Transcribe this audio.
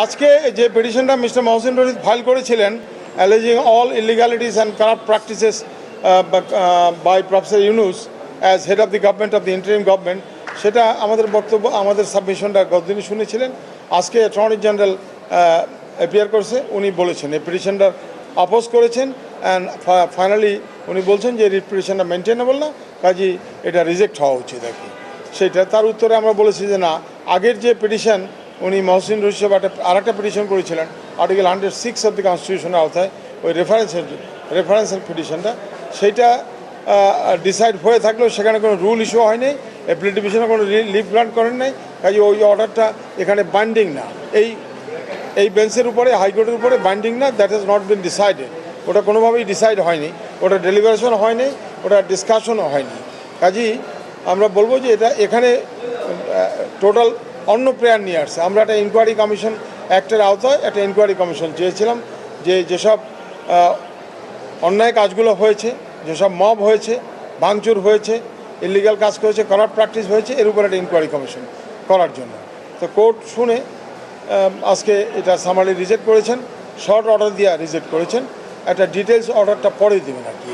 আজকে যে পিটিশনটা মিস্টার মহসিন রশিদ ফাইল করেছিলেন alleging all illegalities and corrupt practices by professor Yunus as head of the government of the interim government, সেটা আমাদের বক্তব্য, আমাদের সাবমিশনটা গতদিনই শুনেছিলেন। আজকে অ্যাটর্নি জেনারেল অ্যাপিয়ার করছে, উনি বলেছেন এই পিটিশনটা অপোজ করেছেন অ্যান্ড ফাইনালি উনি বলছেন যে এই পিটিশনটা মেনটেনেবল না, কাজেই এটা রিজেক্ট হওয়া উচিত আর কি। সেইটা তার উত্তরে আমরা বলেছি যে না, আগের যে পিটিশন উনি মহসিন রশিদ আর একটা পিটিশন করেছিলেন আর্টিকেল 106 অফ দি কনস্টিটিউশনের আওতায়, ওই রেফারেন্সের পিটিশনটা, সেইটা ডিসাইড হয়ে থাকলেও সেখানে কোনো রুল ইস্যু হয়নি, অ্যাপিল ডিভিশনে কোনো লিভ গ্রান্ট করেন নাই, কাজে ওই অর্ডারটা এখানে বাইন্ডিং না, এই বেঞ্চের উপরে, হাইকোর্টের উপরে বাইন্ডিং না, that has not been decided. ওটা কোনোভাবেই ডিসাইড হয়নি, ওটা ডেলিভারেশন হয়নি, ওটা ডিসকাশনও হয়নি। কাজেই আমরা বলবো যে এটা এখানে টোটাল অন্য প্রেয়ার নিয়ে আসছে। আমরা একটা ইনকোয়ারি কমিশন অ্যাক্টের আওতায় একটা ইনকোয়ারি কমিশন চেয়েছিলাম, যেসব অন্যায় কাজগুলো হয়েছে, যেসব মব হয়েছে, ভাঙচুর হয়েছে, ইলিগাল কাজ করেছে, কারাপ্ট প্র্যাকটিস হয়েছে, এর উপর একটা ইনকোয়ারি কমিশন করার জন্য। তো কোর্ট শুনে আজকে এটা সামারি রিজেক্ট করেছেন, শর্ট অর্ডার দিয়ে রিজেক্ট করেছেন। একটা ডিটেলস অর্ডারটা পরে দেবেন আর কি।